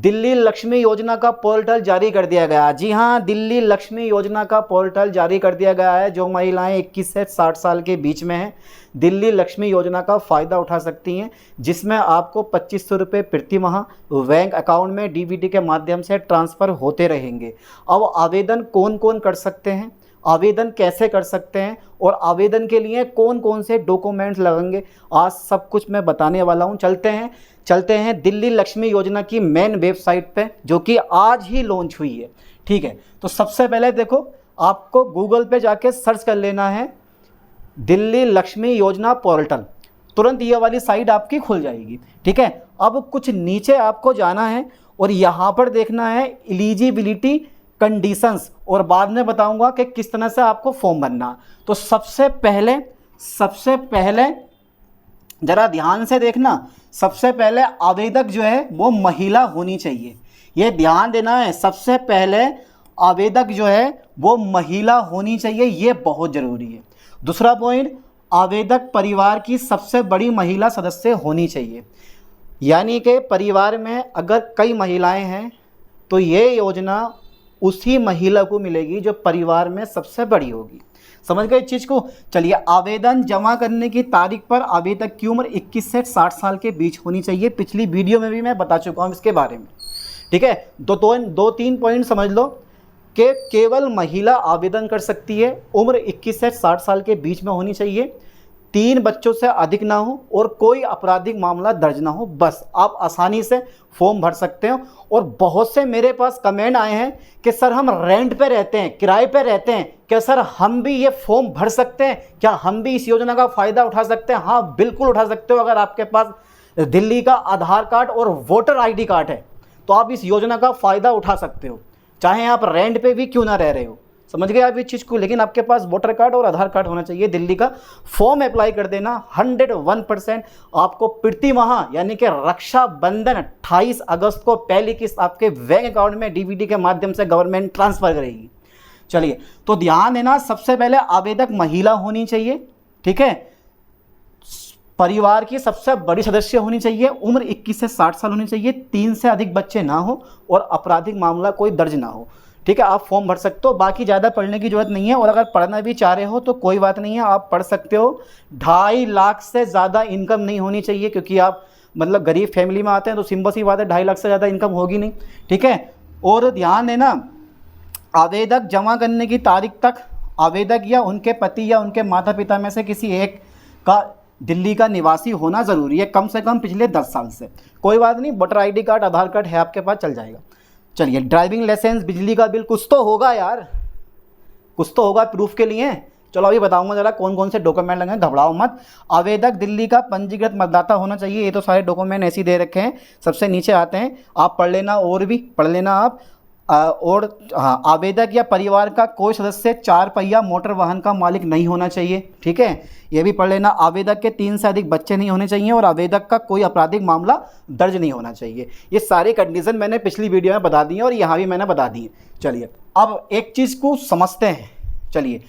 दिल्ली लक्ष्मी योजना का पोर्टल जारी कर दिया गया। जी हाँ, दिल्ली लक्ष्मी योजना का पोर्टल जारी कर दिया गया है। जो महिलाएं 21 से 60 साल के बीच में हैं, दिल्ली लक्ष्मी योजना का फ़ायदा उठा सकती हैं, जिसमें आपको 2500 रुपये प्रति माह बैंक अकाउंट में डीबीटी के माध्यम से ट्रांसफ़र होते रहेंगे। अब आवेदन कौन कौन कर सकते हैं, आवेदन कैसे कर सकते हैं और आवेदन के लिए कौन कौन से डॉक्यूमेंट्स लगेंगे, आज सब कुछ मैं बताने वाला हूं। चलते हैं दिल्ली लक्ष्मी योजना की मेन वेबसाइट पे, जो कि आज ही लॉन्च हुई है। ठीक है, तो सबसे पहले देखो, आपको गूगल पे जाके सर्च कर लेना है दिल्ली लक्ष्मी योजना पोर्टल, तुरंत ये वाली साइट आपकी खुल जाएगी। ठीक है, अब कुछ नीचे आपको जाना है और यहाँ पर देखना है एलिजिबिलिटी कंडीशंस, और बाद में बताऊंगा कि किस तरह से आपको फॉर्म भरना। तो सबसे पहले जरा ध्यान से देखना, सबसे पहले आवेदक जो है वो महिला होनी चाहिए, ये ध्यान देना है। सबसे पहले आवेदक जो है वो महिला होनी चाहिए, ये बहुत ज़रूरी है। दूसरा पॉइंट, आवेदक परिवार की सबसे बड़ी महिला सदस्य होनी चाहिए, यानी कि परिवार में अगर कई महिलाएं हैं तो ये योजना उसी महिला को मिलेगी जो परिवार में सबसे बड़ी होगी। समझ गए इस चीज़ को? चलिए, आवेदन जमा करने की तारीख पर आवेदक की उम्र 21 से 60 साल के बीच होनी चाहिए। पिछली वीडियो में भी मैं बता चुका हूँ इसके बारे में। ठीक है, दो तीन पॉइंट समझ लो कि केवल महिला आवेदन कर सकती है, उम्र 21 से 60 साल के बीच में होनी चाहिए, 3 बच्चों से अधिक ना हो और कोई आपराधिक मामला दर्ज ना हो, बस आप आसानी से फॉर्म भर सकते हो। और बहुत से मेरे पास कमेंट आए हैं कि सर हम रेंट पे रहते हैं, किराए पे रहते हैं, क्या सर हम भी ये फॉर्म भर सकते हैं, क्या हम भी इस योजना का फ़ायदा उठा सकते हैं? हाँ, बिल्कुल उठा सकते हो। अगर आपके पास दिल्ली का आधार कार्ड और वोटर ID कार्ड है तो आप इस योजना का फ़ायदा उठा सकते हो, चाहे आप रेंट पे भी क्यों ना रह रहे हो। समझ गए आप इस चीज़ को? लेकिन आपके पास वोटर कार्ड और आधार कार्ड होना चाहिए। दिल्ली का फॉर्म अप्लाई कर देना, 101% आपको प्रति माह यानी कि रक्षाबंधन 28 अगस्त को पहली किस्त आपके बैंक अकाउंट में डीबीटी के माध्यम से गवर्नमेंट ट्रांसफ़र करेगी। चलिए, तो ध्यान देना, सबसे पहले आवेदक महिला होनी चाहिए। ठीक है, परिवार की सबसे बड़ी सदस्य होनी चाहिए, उम्र 21 से 60 साल होनी चाहिए, 3 से अधिक बच्चे ना हो और आपराधिक मामला कोई दर्ज ना हो। ठीक है, आप फॉर्म भर सकते हो, बाकी ज़्यादा पढ़ने की जरूरत नहीं है। और अगर पढ़ना भी चाह रहे हो तो कोई बात नहीं है, आप पढ़ सकते हो। 2.5 लाख से ज़्यादा इनकम नहीं होनी चाहिए, क्योंकि आप मतलब गरीब फैमिली में आते हैं तो सिंपल सी बात है 2.5 लाख से ज़्यादा इनकम होगी नहीं। ठीक है, और ध्यान देना, आवेदक जमा करने की तारीख तक आवेदक या उनके पति या उनके माता पिता में से किसी एक का दिल्ली का निवासी होना ज़रूरी है, कम से कम पिछले 10 साल से। कोई बात नहीं, वोटर ID कार्ड, आधार कार्ड है आपके पास, चल जाएगा। चलिए, ड्राइविंग लाइसेंस, बिजली का बिल, कुछ तो होगा यार, कुछ तो होगा प्रूफ के लिए। चलो अभी बताऊंगा जरा कौन कौन से डॉक्यूमेंट लगेंगे, घबराओ मत। आवेदक दिल्ली का पंजीकृत मतदाता होना चाहिए, ये तो सारे डॉक्यूमेंट ऐसे ही दे रखे हैं, सबसे नीचे आते हैं, आप पढ़ लेना और भी पढ़ लेना आप। और हाँ, आवेदक या परिवार का कोई सदस्य 4 पहिया मोटर वाहन का मालिक नहीं होना चाहिए। ठीक है, ये भी पढ़ लेना। आवेदक के 3 से अधिक बच्चे नहीं होने चाहिए और आवेदक का कोई आपराधिक मामला दर्ज नहीं होना चाहिए। ये सारी कंडीशन मैंने पिछली वीडियो में बता दी है और यहाँ भी मैंने बता दी है। चलिए, अब एक चीज़ को समझते हैं। चलिए,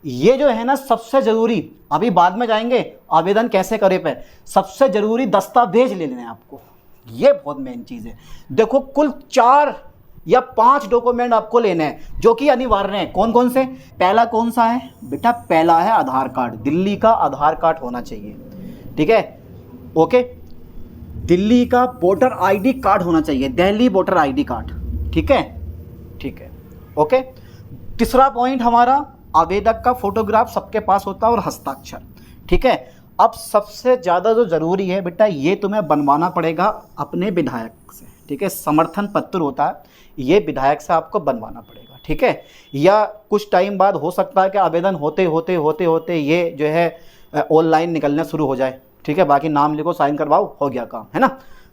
ये जो है ना सबसे ज़रूरी, अभी बाद में जाएंगे आवेदन कैसे करे पे, सबसे ज़रूरी दस्तावेज ले लेने आपको, ये बहुत मेन चीज़ है। देखो, कुल 4 या 5 डॉक्यूमेंट आपको लेने हैं जो कि अनिवार्य हैं। कौन कौन से? पहला कौन सा है बेटा? पहला है आधार कार्ड, दिल्ली का आधार कार्ड होना चाहिए। ठीक है, ओके। दिल्ली का वोटर ID कार्ड होना चाहिए, दिल्ली वोटर ID कार्ड। ठीक है, ठीक है, ओके। तीसरा पॉइंट हमारा, आवेदक का फोटोग्राफ सबके पास होता है और हस्ताक्षर। ठीक है, अब सबसे ज़्यादा जो ज़रूरी है बेटा, ये तुम्हें बनवाना पड़ेगा अपने विधायक से। ठीक है, समर्थन पत्र होता है, ये विधायक से आपको बनवाना पड़ेगा। ठीक है, या कुछ टाइम बाद हो सकता है कि आवेदन होते होते ये जो है ऑनलाइन निकलना शुरू हो जाए। ठीक है, बाकी नाम लिखो, साइन करवाओ, हो गया काम, है ना।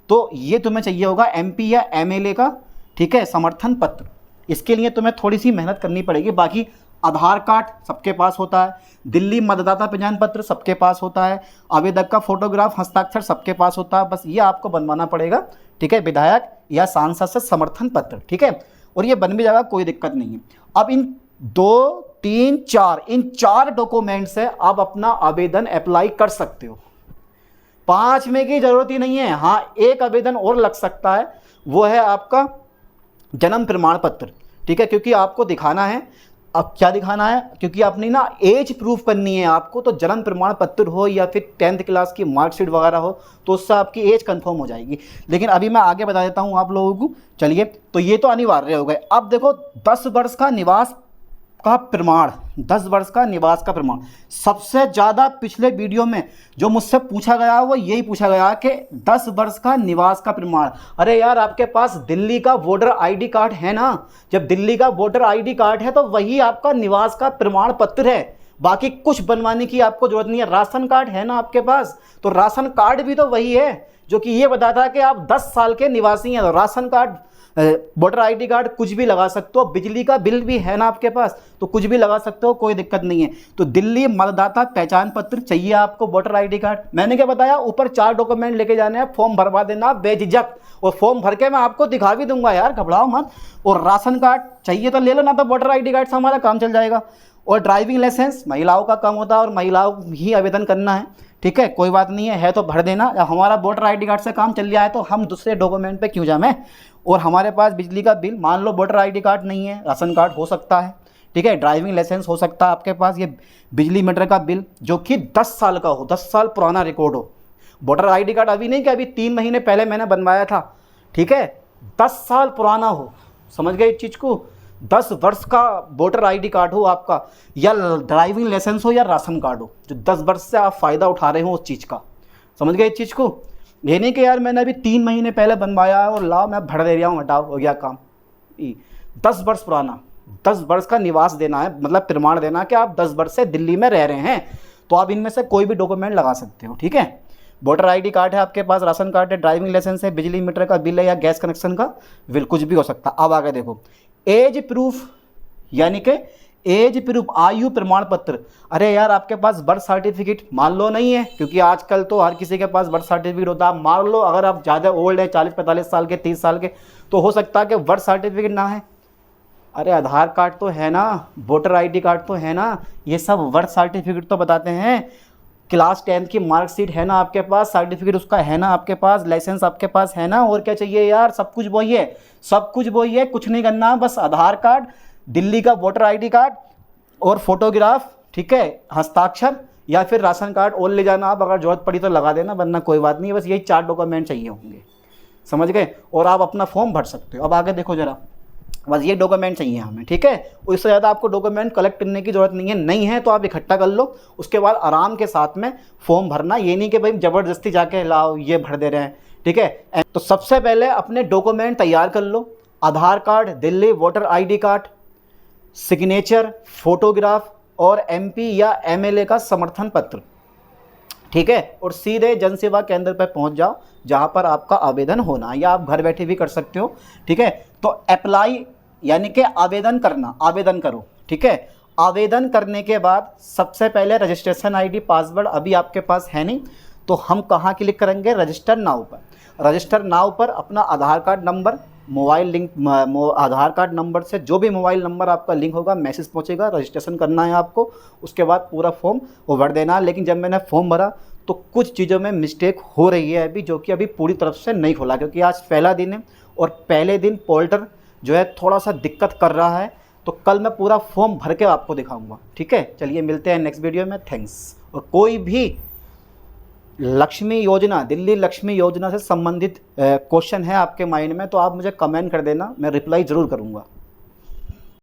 तो ये तुम्हें चाहिए होगा MP या MLA का, ठीक है, समर्थन पत्र। इसके लिए तुम्हें थोड़ी सी मेहनत करनी पड़ेगी। बाकी आधार कार्ड सबके पास होता है, दिल्ली मतदाता पहचान पत्र सबके पास होता है, आवेदक का फोटोग्राफ, हस्ताक्षर सबके पास होता है, बस ये आपको बनवाना पड़ेगा। ठीक है, विधायक या सांसद से समर्थन पत्र। ठीक है, और ये बन भी जाएगा, कोई दिक्कत नहीं है। अब इन 2, 3, 4 इन 4 डॉक्यूमेंट से आप अपना आवेदन अप्लाई कर सकते हो। 5 में की जरूरत ही नहीं है। हाँ, एक आवेदन और लग सकता है, वो है आपका जन्म प्रमाण पत्र, ठीक है, क्योंकि आपको दिखाना है। अब क्या दिखाना है, क्योंकि अपनी ना एज प्रूफ करनी है आपको, तो जन्म प्रमाण पत्र हो या फिर 10th क्लास की मार्कशीट वगैरह हो, तो उससे आपकी एज कंफर्म हो जाएगी। लेकिन अभी मैं आगे बता देता हूँ आप लोगों को। चलिए, तो ये तो अनिवार्य हो गए। अब देखो 10 वर्ष का निवास का प्रमाण, 10 वर्ष का निवास का प्रमाण। सबसे ज़्यादा पिछले वीडियो में जो मुझसे पूछा गया वो यही पूछा गया कि 10 वर्ष का निवास का प्रमाण। अरे यार, आपके पास दिल्ली का वोटर आईडी कार्ड है ना? जब दिल्ली का वोटर आईडी कार्ड है तो वही आपका निवास का प्रमाण पत्र है, बाकी कुछ बनवाने की आपको जरूरत नहीं है। राशन कार्ड है ना आपके पास, तो राशन कार्ड भी तो वही है जो कि ये बताता है कि आप 10 साल के निवासी हैं। तो ration card, voter ID card कुछ भी लगा सकते हो। बिजली का बिल भी है ना आपके पास, तो कुछ भी लगा सकते हो, कोई दिक्कत नहीं है। तो दिल्ली मतदाता पहचान पत्र चाहिए आपको, वोटर आईडी कार्ड। मैंने क्या बताया, ऊपर 4 डॉक्यूमेंट लेके जाने हैं, फॉर्म भरवा देना बेझिझक, और फॉर्म भर के मैं आपको दिखा भी दूंगा यार, घबराओ मत। और राशन कार्ड चाहिए तो ले लो, ना तो वोटर आईडी कार्ड से हमारा काम चल जाएगा। और ड्राइविंग लाइसेंस महिलाओं का काम होता है और महिलाओं ही आवेदन करना है, ठीक है, कोई बात नहीं है तो भर देना। हमारा वोटर आईडी कार्ड से काम चल रहा है तो हम दूसरे डॉक्यूमेंट पे क्यों जाएं। और हमारे पास बिजली का बिल, मान लो वोटर आईडी कार्ड नहीं है, राशन कार्ड हो सकता है, ठीक है, ड्राइविंग लाइसेंस हो सकता है आपके पास, ये बिजली मीटर का बिल जो कि 10 साल का हो, 10 साल पुराना रिकॉर्ड हो। वोटर आईडी कार्ड अभी नहीं कि अभी 3 महीने पहले मैंने बनवाया था, ठीक है, 10 साल पुराना हो, समझ गए इस चीज़ को। 10 वर्ष का वोटर आईडी कार्ड हो आपका, या ड्राइविंग लाइसेंस हो, या राशन कार्ड हो, जो 10 वर्ष से आप फ़ायदा उठा रहे हो उस चीज़ का, समझ गए इस चीज़ को। ये नहीं कि यार मैंने अभी 3 महीने पहले बनवाया और लाओ मैं भर दे रहा हूँ, हटाओ हो गया काम। 10 वर्ष पुराना, 10 वर्ष का निवास देना है, मतलब प्रमाण देना कि आप 10 वर्ष से दिल्ली में रह रहे हैं, तो आप इनमें से कोई भी डॉक्यूमेंट लगा सकते हो, ठीक है। वोटर आईडी कार्ड है आपके पास, राशन कार्ड है, ड्राइविंग लाइसेंस है, बिजली मीटर का बिल है या गैस कनेक्शन का बिल, कुछ भी हो सकता। अब आगे देखो, एज प्रूफ, यानी कि एज प्रूफ, आयु प्रमाण पत्र। अरे यार, आपके पास बर्थ सर्टिफिकेट मान लो नहीं है, क्योंकि आजकल तो हर किसी के पास बर्थ सर्टिफिकेट होता है। मान लो अगर आप ज़्यादा ओल्ड है, 40-45 साल के, 30 साल के, तो हो सकता है कि बर्थ सर्टिफिकेट ना है। अरे आधार कार्ड तो है ना, वोटर आईडी कार्ड तो है ना, ये सब बर्थ सर्टिफिकेट तो बताते हैं। क्लास 10 की मार्कशीट है ना आपके पास, सर्टिफिकेट उसका है ना आपके पास, लाइसेंस आपके पास है ना, और क्या चाहिए यार, सब कुछ वही है, सब कुछ वही है, कुछ नहीं करना, बस आधार कार्ड, दिल्ली का वोटर आईडी कार्ड और फोटोग्राफ, ठीक है, हस्ताक्षर, या फिर राशन कार्ड और ले जाना आप, अगर जरूरत पड़ी तो लगा देना, वरना कोई बात नहीं, बस यही 4 डॉक्यूमेंट चाहिए होंगे, समझ गए। और आप अपना फॉर्म भर सकते हो। अब आगे देखो जरा, बस ये डॉक्यूमेंट चाहिए हमें, ठीक है, उससे ज़्यादा आपको डॉक्यूमेंट कलेक्ट करने की जरूरत नहीं है। नहीं है तो आप इकट्ठा कर लो, उसके बाद आराम के साथ में फॉर्म भरना। ये नहीं कि भाई ज़बरदस्ती जाके लाओ ये भर दे रहे हैं, ठीक है। तो सबसे पहले अपने डॉक्यूमेंट तैयार कर लो, Aadhaar card, Delhi voter ID card, signature, photograph और एमपी या एमएलए का समर्थन पत्र, ठीक है। और सीधे जन सेवा केंद्र पर पहुंच जाओ जहां पर आपका आवेदन होना, या आप घर बैठे भी कर सकते हो, ठीक है। तो अप्लाई यानी कि आवेदन करना, आवेदन करो, ठीक है। आवेदन करने के बाद सबसे पहले रजिस्ट्रेशन आईडी, पासवर्ड अभी आपके पास है नहीं, तो हम कहाँ क्लिक करेंगे, रजिस्टर नाउ पर। रजिस्टर नाउ पर अपना आधार कार्ड नंबर, मोबाइल लिंक, आधार कार्ड नंबर से जो भी मोबाइल नंबर आपका लिंक होगा मैसेज पहुंचेगा, रजिस्ट्रेशन करना है आपको। उसके बाद पूरा फॉर्म वो भर देना है। लेकिन जब मैंने फॉर्म भरा तो कुछ चीज़ों में मिस्टेक हो रही है अभी, जो कि अभी पूरी तरफ से नहीं खुला, क्योंकि आज पहला दिन है और पहले दिन पोर्टल जो है थोड़ा सा दिक्कत कर रहा है। तो कल मैं पूरा फॉर्म भर के आपको दिखाऊंगा, ठीक है। चलिए मिलते हैं नेक्स्ट वीडियो में, थैंक्स। और कोई भी लक्ष्मी योजना, दिल्ली लक्ष्मी योजना से संबंधित क्वेश्चन है आपके माइंड में तो आप मुझे कमेंट कर देना, मैं रिप्लाई ज़रूर करूँगा।